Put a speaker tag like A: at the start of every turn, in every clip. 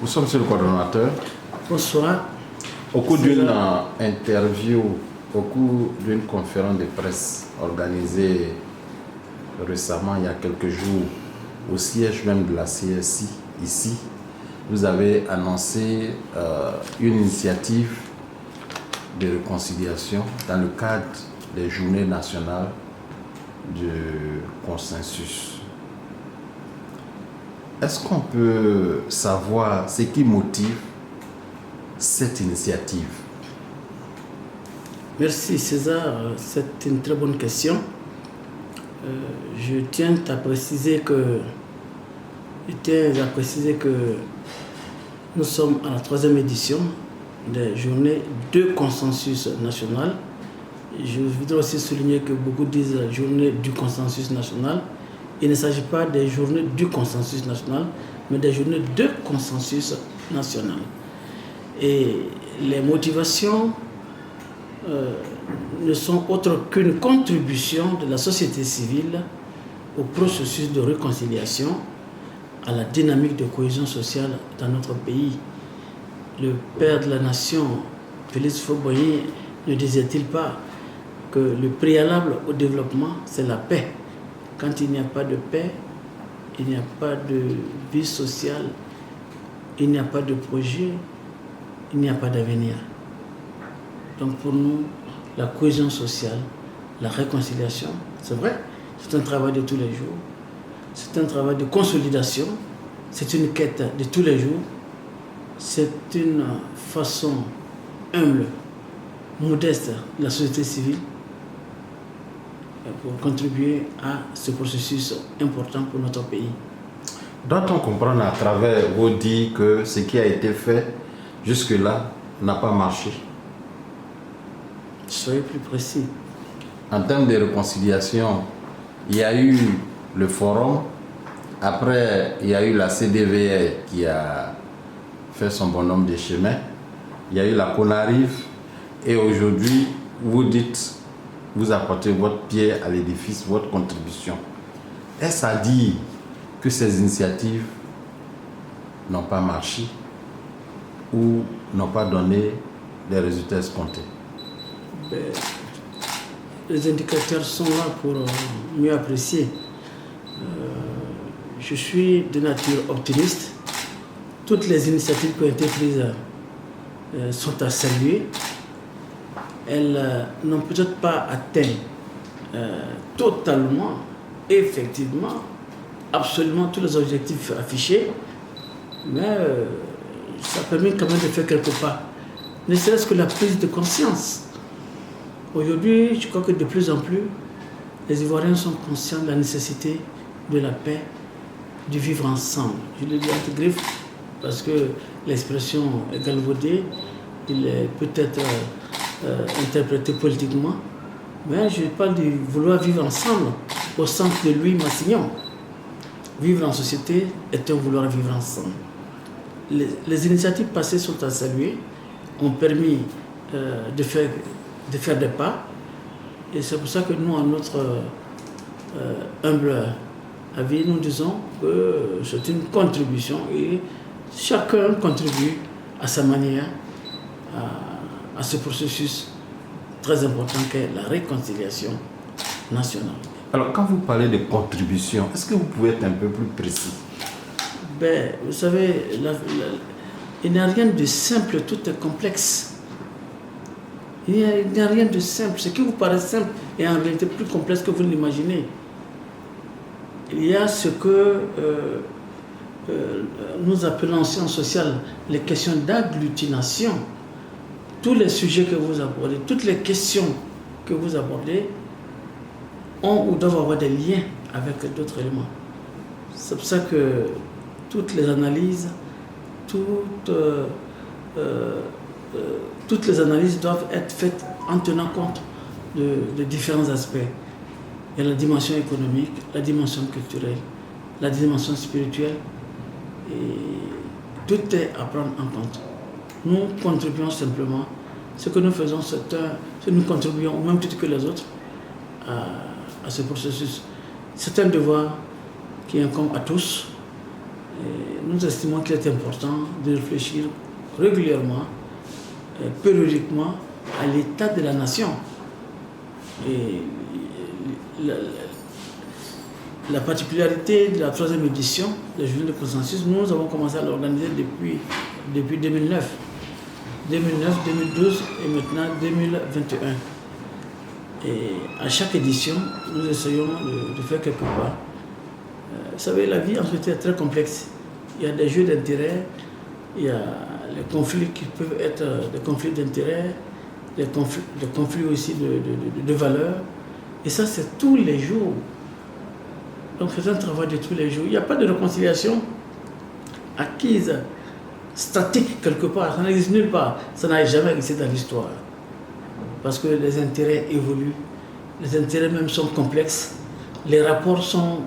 A: Nous sommes sur le coordonnateur.
B: Bonsoir.
A: Au cours d'une interview, au cours d'une conférence de presse organisée récemment, il y a quelques jours, au siège même de la CSI, ici, vous avez annoncé une initiative de réconciliation dans le cadre des journées nationales du consensus. Est-ce qu'on peut savoir ce qui motive cette initiative?
B: Merci César, c'est une très bonne question. Je tiens à préciser que nous sommes à la 3e édition des journées de consensus national. Je voudrais aussi souligner que beaucoup disent journée du consensus national. Il ne s'agit pas des journées du consensus national, mais des journées de consensus national. Et les motivations ne sont autres qu'une contribution de la société civile au processus de réconciliation, à la dynamique de cohésion sociale dans notre pays. Le père de la nation, Félix Houphouët-Boigny, ne disait-il pas que le préalable au développement, c'est la paix? Quand il n'y a pas de paix, il n'y a pas de vie sociale, il n'y a pas de projet, il n'y a pas d'avenir. Donc pour nous, la cohésion sociale, la réconciliation, c'est vrai, c'est un travail de tous les jours, c'est un travail de consolidation, c'est une quête de tous les jours, c'est une façon humble, modeste de la société civile pour contribuer à ce processus important pour notre pays.
A: Doit-on comprendre à travers vos dires que ce qui a été fait jusque-là n'a pas marché?
B: Soyez plus précis.
A: En termes de réconciliation, il y a eu le forum, après il y a eu la CDVR qui a fait son bonhomme de chemin, il y a eu la CONARIV, et aujourd'hui vous dites, vous apportez votre pierre à l'édifice, votre contribution. Est-ce à dire que ces initiatives n'ont pas marché ou n'ont pas donné les résultats escomptés?
B: Les indicateurs sont là pour mieux apprécier. Je suis de nature optimiste. Toutes les initiatives qui ont été prises sont à saluer. Elles n'ont peut-être pas atteint totalement, effectivement, absolument tous les objectifs affichés, mais ça permet quand même de faire quelques pas. Ne serait-ce que la prise de conscience. Aujourd'hui, je crois que de plus en plus, les Ivoiriens sont conscients de la nécessité de la paix, du vivre ensemble. Je le dis entre griffes parce que l'expression est galvaudée, il est peut-être interprété politiquement, mais je parle de vouloir vivre ensemble au sens de Louis Massignon. Vivre en société est un vouloir vivre ensemble. Les initiatives passées sont à saluer, ont permis de faire des pas, et c'est pour ça que nous, à notre humble avis, nous disons que c'est une contribution et chacun contribue à sa manière à ce processus très important qu'est la réconciliation nationale.
A: Alors, quand vous parlez de contribution, est-ce que vous pouvez être un peu plus précis?
B: Vous savez, il n'y a rien de simple, tout est complexe. Il n'y a rien de simple. Ce qui vous paraît simple est en réalité plus complexe que vous l'imaginez. Il y a ce que nous appelons en sciences sociales les questions d'agglutination. Tous les sujets que vous abordez, toutes les questions que vous abordez ont ou doivent avoir des liens avec d'autres éléments. C'est pour ça que toutes les analyses, toutes les analyses doivent être faites en tenant compte de différents aspects. Il y a la dimension économique, la dimension culturelle, la dimension spirituelle, et tout est à prendre en compte. Nous contribuons simplement, ce que nous faisons, c'est que nous contribuons au même titre que les autres à ce processus. C'est un devoir qui incombe à tous. nous estimons qu'il est important de réfléchir régulièrement, périodiquement, à l'état de la nation. Et la particularité de la 3e édition de la Journée de consensus, nous avons commencé à l'organiser depuis 2009. 2009, 2012 et maintenant 2021. Et à chaque édition, nous essayons de faire quelques pas. Vous savez, la vie en société est très complexe. Il y a des jeux d'intérêt, il y a les conflits qui peuvent être des conflits d'intérêt, des conflits aussi de valeurs. Et ça, c'est tous les jours. Donc c'est un travail de tous les jours. Il n'y a pas de réconciliation acquise, statique quelque part. Ça n'existe nulle part. Ça n'a jamais existé dans l'histoire. Parce que les intérêts évoluent. Les intérêts même sont complexes. Les rapports sont,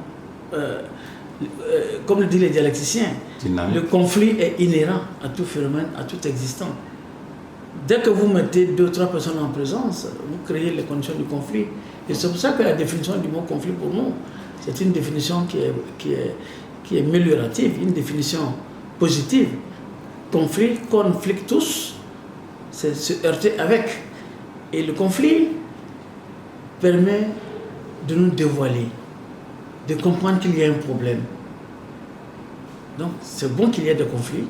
B: comme le disent les dialecticiens, le conflit est inhérent à tout phénomène, à tout existant. Dès que vous mettez 2 ou 3 personnes en présence, vous créez les conditions du conflit. Et c'est pour ça que la définition du mot conflit pour nous, c'est une définition qui est améliorative, une définition positive. Conflit, conflictus, c'est se heurter avec. Et le conflit permet de nous dévoiler, de comprendre qu'il y a un problème. Donc c'est bon qu'il y ait des conflits.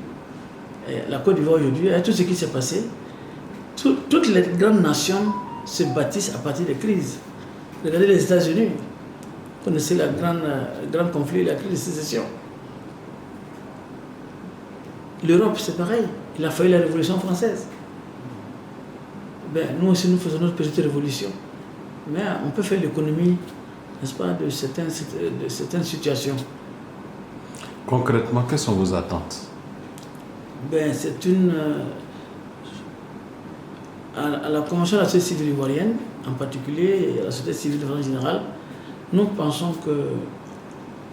B: Et la Côte d'Ivoire aujourd'hui, tout ce qui s'est passé, toutes les grandes nations se bâtissent à partir des crises. Regardez les États-Unis. Vous connaissez le grand conflit, la crise de sécession. L'Europe, c'est pareil. Il a fallu la Révolution française. Nous aussi, nous faisons notre petite révolution. Mais on peut faire l'économie, n'est-ce pas, de certaines situations.
A: Concrètement, quelles sont vos attentes?
B: C'est à la Convention de la société civile ivoirienne, en particulier, et à la société civile de façon générale, nous pensons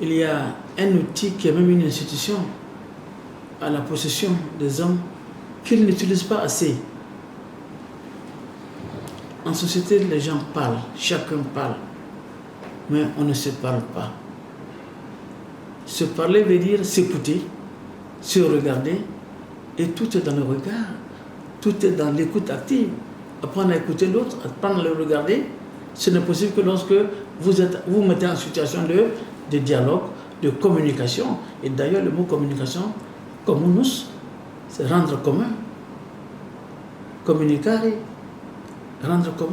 B: qu'il y a un outil qui est même une institution à la possession des hommes qu'ils n'utilisent pas assez. En société, les gens parlent, chacun parle, mais on ne se parle pas. Se parler veut dire s'écouter, se regarder, et tout est dans le regard, tout est dans l'écoute active. Apprendre à écouter l'autre, apprendre à le regarder, ce n'est possible que lorsque vous mettez en situation de dialogue, de communication. Et d'ailleurs, le mot communication, communus, c'est rendre commun. Communicare, rendre commun.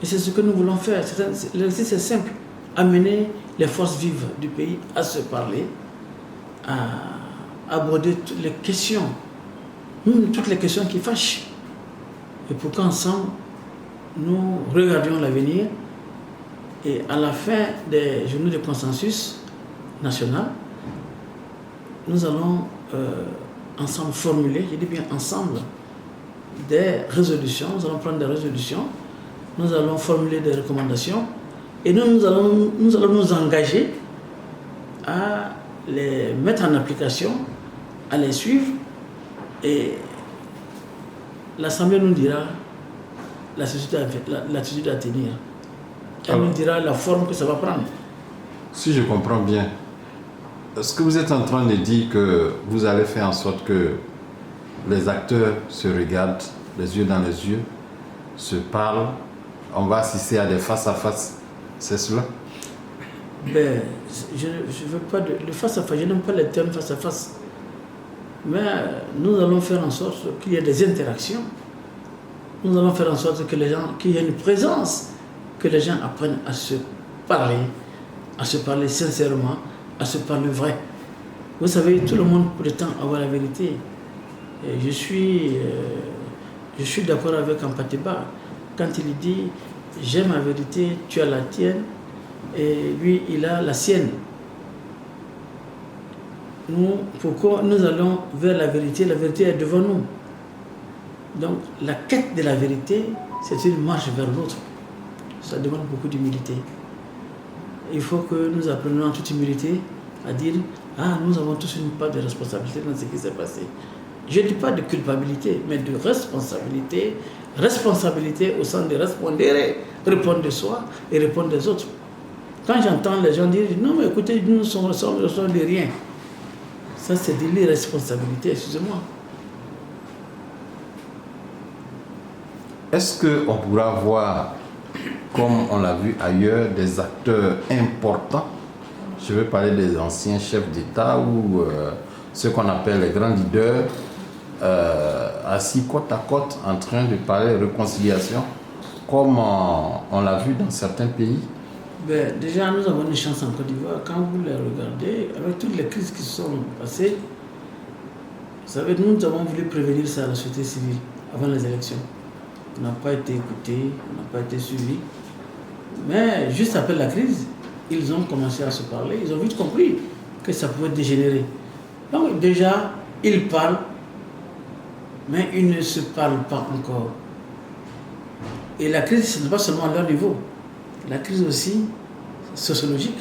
B: Et c'est ce que nous voulons faire. L'exercice est simple. Amener les forces vives du pays à se parler, à aborder toutes les questions, même toutes les questions qui fâchent. Et pour qu'ensemble, nous regardions l'avenir et à la fin des journées de consensus national, nous allons ensemble formuler, je dis bien ensemble, des résolutions. Nous allons prendre des résolutions, nous allons formuler des recommandations et nous allons nous engager à les mettre en application, à les suivre, et l'Assemblée nous dira l'attitude à tenir. Elle nous dira la forme que ça va prendre.
A: Si je comprends bien, est-ce que vous êtes en train de dire que vous allez faire en sorte que les acteurs se regardent les yeux dans les yeux, se parlent, on va assister à des face-à-face, c'est cela?
B: Je ne veux pas de face-à-face, je n'aime pas les termes face-à-face. Mais nous allons faire en sorte qu'il y ait des interactions. Nous allons faire en sorte que qu'il y ait une présence, que les gens apprennent à se parler sincèrement, à se parler vrai. Vous savez, tout le monde prétend avoir la vérité. Et je suis d'accord avec Ampateba quand il dit « j'ai ma vérité, tu as la tienne, et lui, il a la sienne ». Pourquoi nous allons vers la vérité? La vérité est devant nous. Donc, la quête de la vérité, c'est une marche vers l'autre. Ça demande beaucoup d'humilité. Il faut que nous apprenions en toute humilité à dire « Ah, nous avons tous une part de responsabilité dans ce qui s'est passé ». Je ne dis pas de culpabilité, mais de responsabilité. Responsabilité au sens de répondre de soi et répondre des autres. Quand j'entends les gens dire « Non, mais écoutez, nous sommes de rien ». Ça, c'est de l'irresponsabilité, excusez-moi.
A: Est-ce qu'on pourra voir, comme on l'a vu ailleurs, des acteurs importants? Je veux parler des anciens chefs d'État ou ceux qu'on appelle les grands leaders, assis côte à côte en train de parler de réconciliation, comme on l'a vu dans certains pays.
B: Ben, déjà, nous avons une chance en Côte d'Ivoire. Quand vous les regardez, avec toutes les crises qui se sont passées, vous savez, nous avons voulu prévenir ça à la société civile avant les élections. On n'a pas été écoutés, on n'a pas été suivis. Mais juste après la crise, ils ont commencé à se parler, ils ont vite compris que ça pouvait dégénérer. Donc déjà, ils parlent, mais ils ne se parlent pas encore. Et la crise, ce n'est pas seulement à leur niveau. La crise aussi sociologique.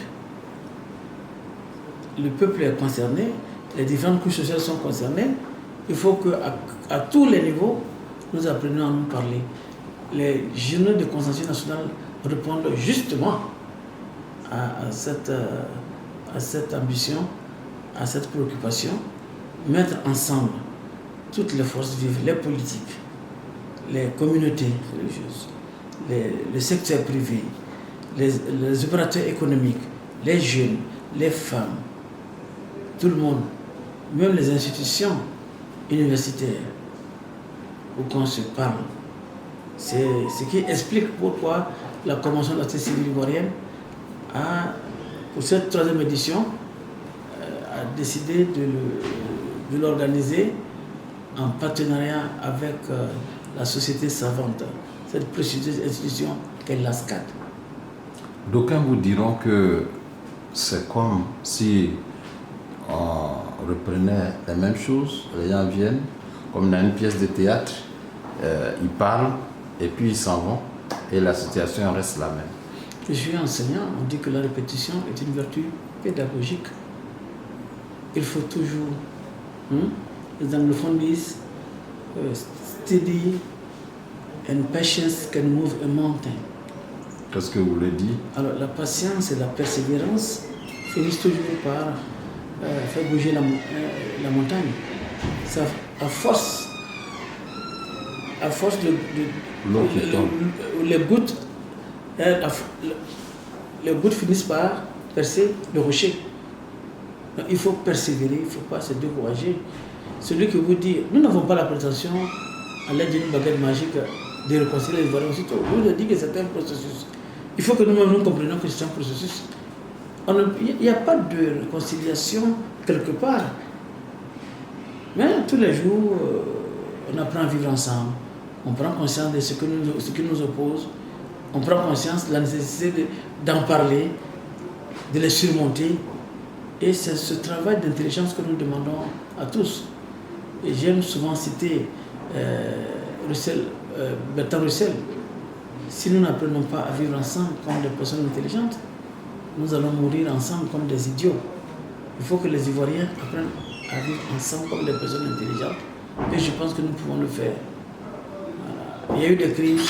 B: Le peuple est concerné, les différentes couches sociales sont concernées. Il faut qu'à tous les niveaux, nous apprenions à nous parler. Les journaux de consensus national répondent justement à cette ambition, à cette préoccupation, mettre ensemble toutes les forces vives, les politiques, les communautés religieuses, le secteur privé, les opérateurs économiques, les jeunes, les femmes, tout le monde, même les institutions universitaires, pour qu'on se parle. C'est ce qui explique pourquoi la Convention de la société civile ivoirienne pour cette 3e édition, a décidé de l'organiser en partenariat avec la société savante, cette précieuse institution qu'est l'ASCAD.
A: D'aucuns vous diront que c'est comme si on reprenait les mêmes choses, les gens viennent, comme dans une pièce de théâtre, ils parlent et puis ils s'en vont et la situation reste la même.
B: Je suis enseignant, on dit que la répétition est une vertu pédagogique. Il faut toujours, les anglophones disent, steady and patience can move a mountain.
A: Qu'est-ce que vous voulez dire? Alors
B: la patience et la persévérance finissent toujours par faire bouger la montagne. Ça, à force de les gouttes finissent par percer le rocher. Donc, il faut persévérer, il ne faut pas se décourager. Celui qui vous dit, nous n'avons pas la prétention, à l'aide d'une baguette magique, de réconcilier les Ivoiriens aussitôt. Je vous ai dit que c'est un processus. Il faut que nous-mêmes nous comprenions que c'est un processus. Il n'y a pas de réconciliation quelque part. Mais tous les jours, on apprend à vivre ensemble. On prend conscience de ce qui nous oppose. On prend conscience de la nécessité d'en parler, de les surmonter. Et c'est ce travail d'intelligence que nous demandons à tous. Et j'aime souvent citer Bertrand Russell. Si nous n'apprenons pas à vivre ensemble comme des personnes intelligentes, nous allons mourir ensemble comme des idiots. Il faut que les Ivoiriens apprennent à vivre ensemble comme des personnes intelligentes. Et je pense que nous pouvons le faire. Voilà. Il y a eu des crises,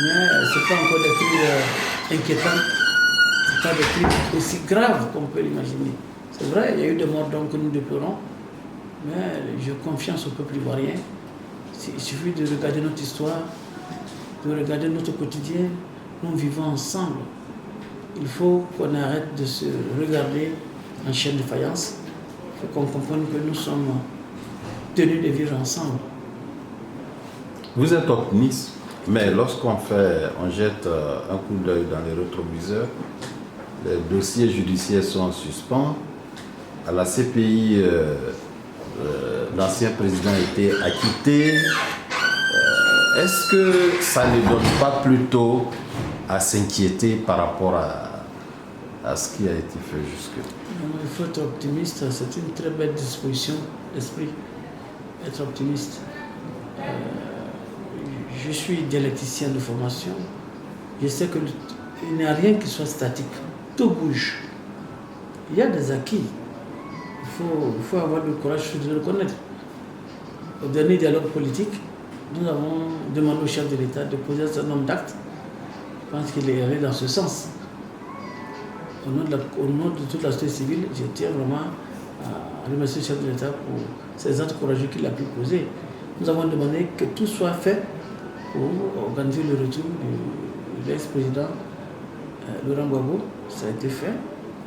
B: mais ce n'est pas encore des crises inquiétantes. Ce n'est pas des crises aussi graves qu'on peut l'imaginer. C'est vrai, il y a eu des morts que nous déplorons, mais j'ai confiance au peuple ivoirien. Il suffit de regarder notre histoire, de regarder notre quotidien. Nous vivons ensemble. Il faut qu'on arrête de se regarder en chaîne de faïence. Il faut qu'on comprenne que nous sommes tenus de vivre ensemble.
A: Vous êtes optimiste, mais lorsqu'on jette un coup d'œil dans les rétroviseurs, les dossiers judiciaires sont en suspens. À la CPI, l'ancien président a été acquitté. Est-ce que ça ne donne pas plutôt à s'inquiéter par rapport à ce qui a été fait jusque-là?
B: Il faut être optimiste, c'est une très belle disposition d'esprit, être optimiste. Je suis dialecticien de formation, je sais qu'il n'y a rien qui soit statique, tout bouge. Il y a des acquis, il faut avoir le courage de le reconnaître. Au dernier dialogue politique, nous avons demandé au chef de l'État de poser un certain nombre d'actes. Je pense qu'il est allé dans ce sens. Au nom de toute la société civile, je tiens vraiment à remercier le chef de l'État pour ces actes courageux qu'il a pu poser. Nous avons demandé que tout soit fait pour organiser le retour de l'ex-président Laurent Gbagbo. Ça a été fait.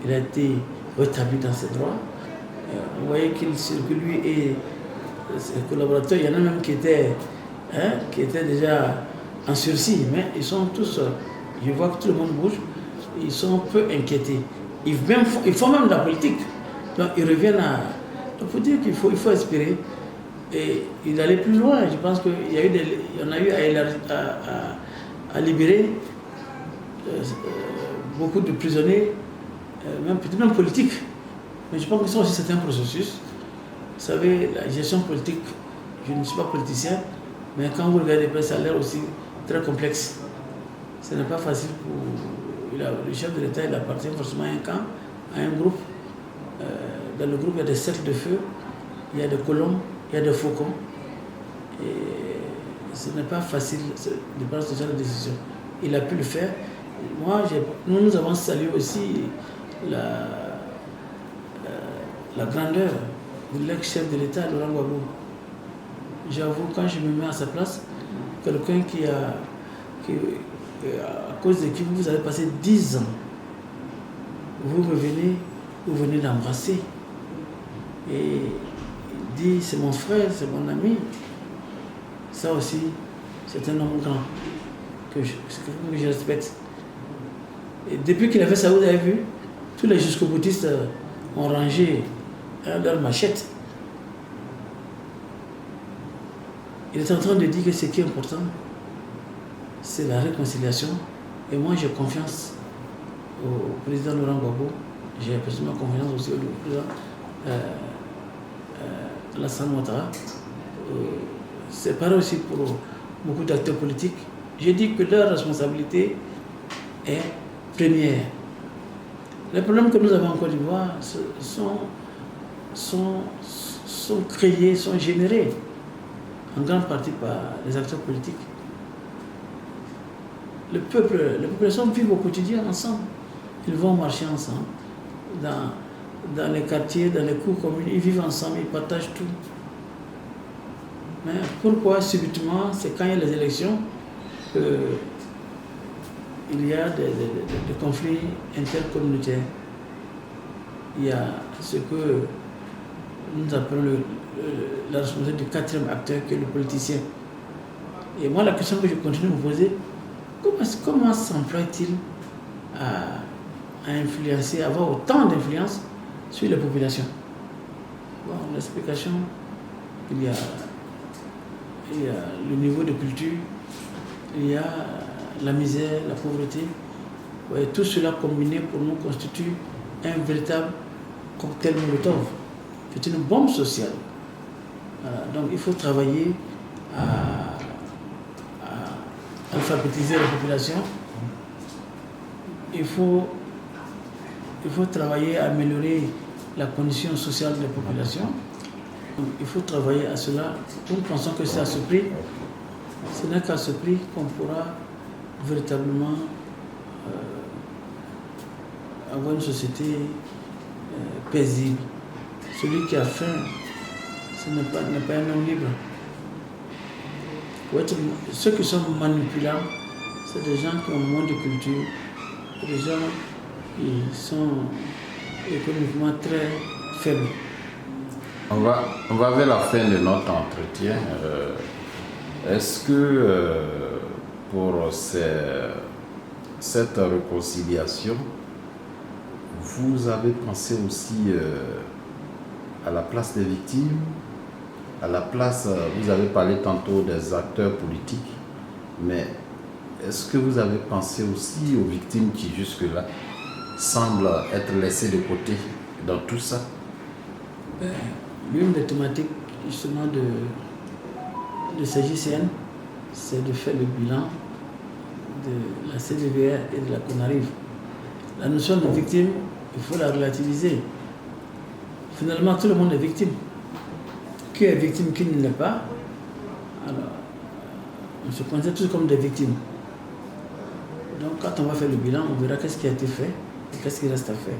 B: Il a été rétabli dans ses droits. Vous voyez qu'il circule, lui et ses collaborateurs. Il y en a même qui étaient déjà en sursis, mais ils sont tous, je vois que tout le monde bouge, ils sont peu inquiétés. Ils font même de la politique. Donc ils reviennent à... Il faut dire qu'il faut espérer. Et il allait plus loin. Je pense qu'il y en a eu à libérer beaucoup de prisonniers, peut-être même politiques. Mais je pense que c'est aussi certains processus. Vous savez, la gestion politique, je ne suis pas politicien, mais quand vous regardez, ça a l'air aussi très complexe. Ce n'est pas facile pour... Le chef de l'État, il appartient forcément à un camp, à un groupe. Dans le groupe, il y a des cercles de feu, il y a des colombes, il y a des faucons. Et ce n'est pas facile de prendre ce genre de décision. Il a pu le faire. Nous avons salué aussi la grandeur de l'ex-chef de l'État, Laurent Gbagbo. J'avoue, quand je me mets à sa place, quelqu'un à cause de qui vous avez passé 10 ans, vous venez l'embrasser. Et il dit, c'est mon frère, c'est mon ami. Ça aussi, c'est un homme grand, que je respecte. Et depuis qu'il a fait ça, vous avez vu, tous les jusqu'au-boutistes ont rangé leur machette. Il est en train de dire que ce qui est important, c'est la réconciliation. Et moi, j'ai confiance au président Laurent Gbagbo. J'ai personnellement confiance aussi au président Alassane Ouattara. C'est pareil aussi pour beaucoup d'acteurs politiques. J'ai dit que leur responsabilité est première. Les problèmes que nous avons en Côte d'Ivoire sont créés, sont générés en grande partie par les acteurs politiques. Les populations vivent au quotidien ensemble. Ils vont marcher ensemble. Dans les quartiers, dans les cours communes, ils vivent ensemble, ils partagent tout. Mais pourquoi subitement, c'est quand il y a les élections qu'il y a des conflits intercommunautaires. Il y a ce que nous appelons la responsabilité du quatrième acteur, qui est le politicien. Et moi, la question que je continue de me poser, comment s'emploie-t-il à influencer, à avoir autant d'influence sur les populations? Bon, l'explication, il y a le niveau de culture, il y a la misère, la pauvreté. Ouais, tout cela combiné pour nous constitue un véritable cocktail Molotov. C'est une bombe sociale. Voilà. Donc il faut travailler à alphabétiser la population. Il faut travailler à améliorer la condition sociale des populations. Donc, il faut travailler à cela. Nous pensons que c'est à ce prix. Ce n'est qu'à ce prix qu'on pourra véritablement avoir une société paisible. Celui qui a faim, ce n'est pas un homme libre. Ceux qui sont manipulables, c'est des gens qui ont moins de culture, des gens qui sont économiquement très faibles.
A: On va vers la fin de notre entretien. Est-ce que pour cette réconciliation, vous avez pensé aussi à la place des victimes, à la place, vous avez parlé tantôt des acteurs politiques, mais est-ce que vous avez pensé aussi aux victimes qui jusque-là semblent être laissées de côté dans tout ça?
B: L'une des thématiques justement de CJCN, c'est de faire le bilan de la CDVR et de la CONARIV. La notion de victime, il faut la relativiser. Finalement, tout le monde est victime. Qui est victime, qui ne l'est pas, alors on se considère tous comme des victimes. Donc quand on va faire le bilan, on verra qu'est-ce qui a été fait et qu'est-ce qui reste à faire.